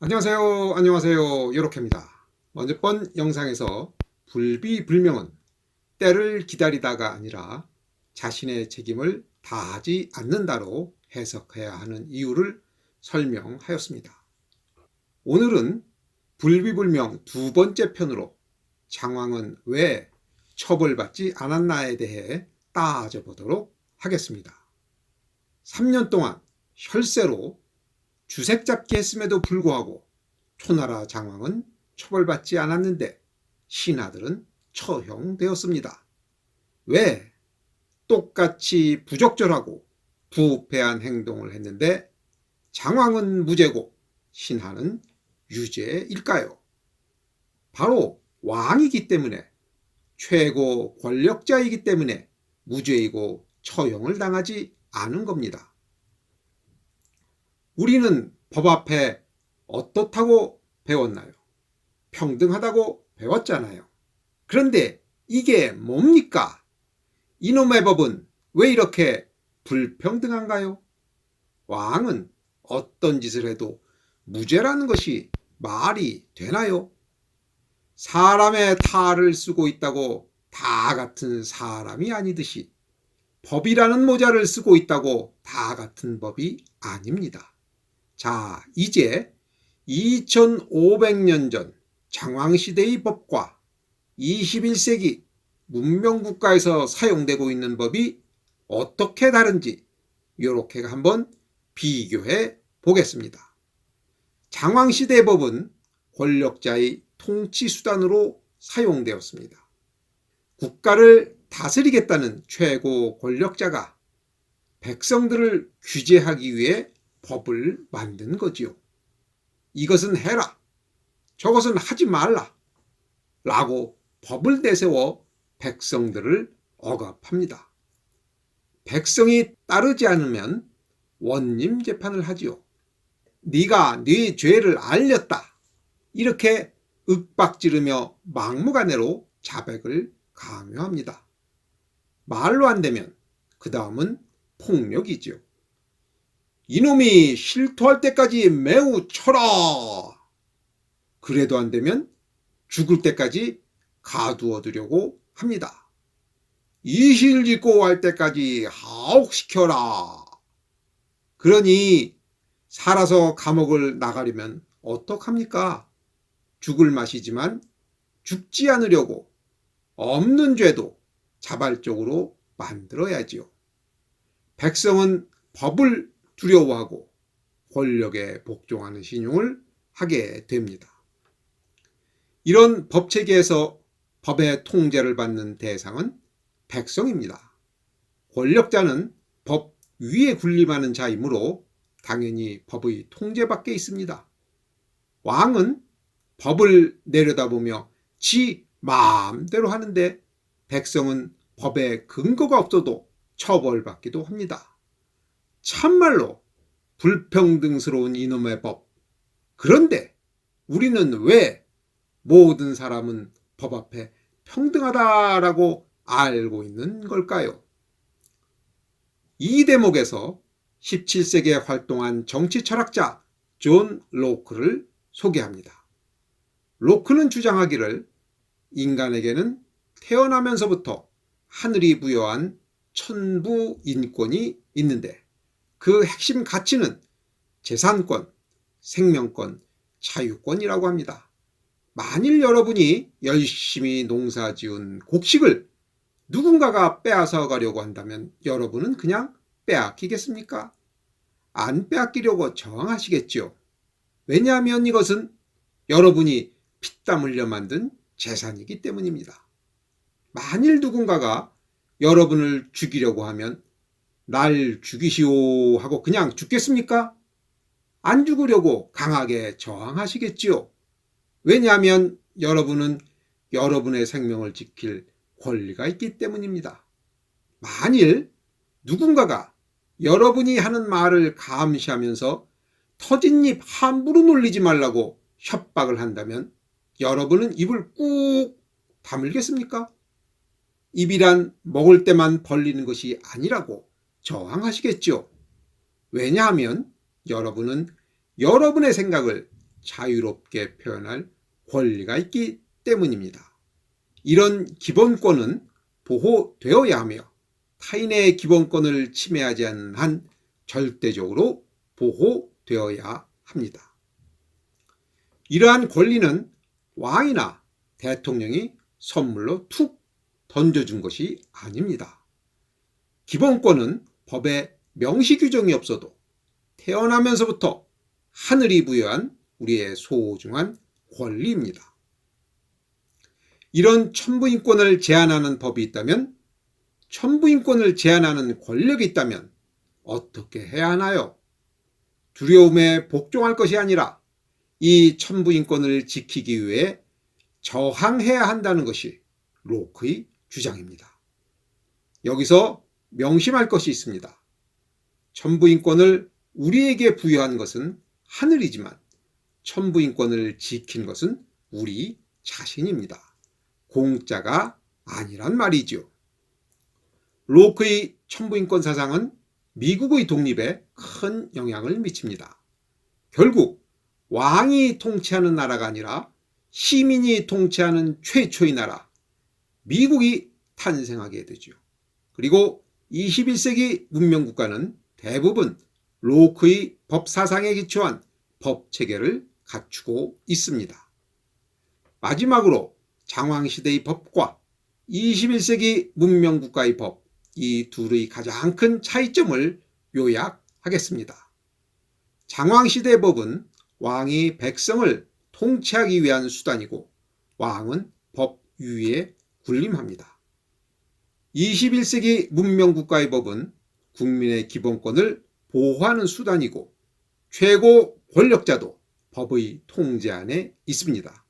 안녕하세요. 요렇게입니다. 이번 영상에서 불비불명은 때를 기다리다가 아니라 자신의 책임을 다하지 않는다로 해석해야 하는 이유를 설명하였습니다. 오늘은 불비불명 두 번째 편으로 장왕은 왜 처벌받지 않았나에 대해 따져보도록 하겠습니다. 3년 동안 혈세로 주색 잡기 했음에도 불구하고 초나라 장왕은 처벌받지 않았는데 신하들은 처형되었습니다. 왜? 똑같이 부적절하고 부패한 행동을 했는데 장왕은 무죄고 신하는 유죄일까요? 바로 왕이기 때문에, 최고 권력자이기 때문에 무죄이고 처형을 당하지 않은 겁니다. 우리는 법 앞에 어떻다고 배웠나요? 평등하다고 배웠잖아요. 그런데 이게 뭡니까? 이놈의 법은 왜 이렇게 불평등한가요? 왕은 어떤 짓을 해도 무죄라는 것이 말이 되나요? 사람의 탈을 쓰고 있다고 다 같은 사람이 아니듯이 법이라는 모자를 쓰고 있다고 다 같은 법이 아닙니다. 자, 이제 2500년 전 장왕시대의 법과 21세기 문명국가에서 사용되고 있는 법이 어떻게 다른지 이렇게 한번 비교해 보겠습니다. 장왕시대 법은 권력자의 통치수단으로 사용되었습니다. 국가를 다스리겠다는 최고 권력자가 백성들을 규제하기 위해 법을 만든 거지요. 이것은 해라, 저것은 하지 말라 라고 법을 내세워 백성들을 억압합니다. 백성이 따르지 않으면 원님 재판을 하지요. 네가 네 죄를 알렸다, 이렇게 윽박지르며 막무가내로 자백을 강요합니다. 말로 안 되면 그 다음은 폭력이지요. 이놈이 실토할 때까지 매우 쳐라. 그래도 안 되면 죽을 때까지 가두어두려고 합니다. 이실 짓고 할 때까지 하옥시켜라. 그러니 살아서 감옥을 나가려면 어떡합니까? 죽을 맛이지만 죽지 않으려고 없는 죄도 자발적으로 만들어야지요. 백성은 법을 두려워하고 권력에 복종하는 신용을 하게 됩니다. 이런 법체계에서 법의 통제를 받는 대상은 백성입니다. 권력자는 법 위에 군림하는 자이므로 당연히 법의 통제 밖에 있습니다. 왕은 법을 내려다보며 지 마음대로 하는데 백성은 법에 근거가 없어도 처벌받기도 합니다. 참말로 불평등스러운 이놈의 법. 그런데 우리는 왜 모든 사람은 법 앞에 평등하다라고 알고 있는 걸까요? 이 대목에서 17세기에 활동한 정치 철학자 존 로크를 소개합니다. 로크는 주장하기를 인간에게는 태어나면서부터 하늘이 부여한 천부 인권이 있는데 그 핵심 가치는 재산권, 생명권, 자유권이라고 합니다. 만일 여러분이 열심히 농사지은 곡식을 누군가가 빼앗아 가려고 한다면 여러분은 그냥 빼앗기겠습니까? 안 빼앗기려고 저항하시겠죠. 왜냐하면 이것은 여러분이 피땀 흘려 만든 재산이기 때문입니다. 만일 누군가가 여러분을 죽이려고 하면 날 죽이시오 하고 그냥 죽겠습니까? 안 죽으려고 강하게 저항하시겠지요. 왜냐하면 여러분은 여러분의 생명을 지킬 권리가 있기 때문입니다. 만일 누군가가 여러분이 하는 말을 감시하면서 터진 입 함부로 놀리지 말라고 협박을 한다면 여러분은 입을 꾹 다물겠습니까? 입이란 먹을 때만 벌리는 것이 아니라고 저항하시겠죠. 왜냐하면 여러분은 여러분의 생각을 자유롭게 표현할 권리가 있기 때문입니다. 이런 기본권은 보호되어야 하며 타인의 기본권을 침해하지 않는 한 절대적으로 보호되어야 합니다. 이러한 권리는 왕이나 대통령이 선물로 툭 던져준 것이 아닙니다. 기본권은 법에 명시 규정이 없어도 태어나면서부터 하늘이 부여한 우리의 소중한 권리입니다. 이런 천부인권을 제한하는 법이 있다면, 천부인권을 제한하는 권력이 있다면 어떻게 해야 하나요? 두려움에 복종할 것이 아니라 이 천부인권을 지키기 위해 저항해야 한다는 것이 로크의 주장입니다. 여기서 명심할 것이 있습니다. 천부인권을 우리에게 부여한 것은 하늘이지만 천부인권을 지킨 것은 우리 자신입니다. 공짜가 아니란 말이죠. 로크의 천부인권 사상은 미국의 독립에 큰 영향을 미칩니다. 결국 왕이 통치하는 나라가 아니라 시민이 통치하는 최초의 나라, 미국이 탄생하게 되죠. 그리고 21세기 문명국가는 대부분 로크의 법 사상에 기초한 법 체계를 갖추고 있습니다. 마지막으로 장왕시대의 법과 21세기 문명국가의 법, 이 둘의 가장 큰 차이점을 요약하겠습니다. 장왕시대 법은 왕이 백성을 통치하기 위한 수단이고 왕은 법 위에 군림합니다. 21세기 문명국가의 법은 국민의 기본권을 보호하는 수단이고 최고 권력자도 법의 통제 안에 있습니다.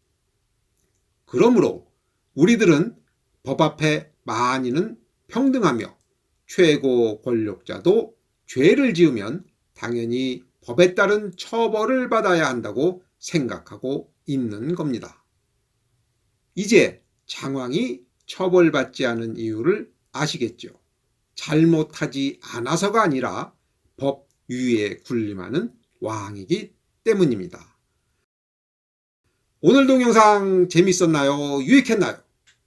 그러므로 우리들은 법 앞에 만인은 평등하며 최고 권력자도 죄를 지으면 당연히 법에 따른 처벌을 받아야 한다고 생각하고 있는 겁니다. 이제 장왕이 처벌받지 않은 이유를 아시겠죠? 잘못하지 않아서가 아니라 법 위에 군림하는 왕이기 때문입니다. 오늘 동영상 재밌었나요? 유익했나요?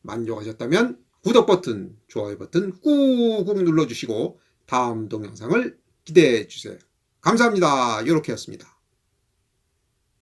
만족하셨다면 구독 버튼, 좋아요 버튼 꾹꾹 눌러주시고 다음 동영상을 기대해 주세요. 감사합니다. 요렇게였습니다.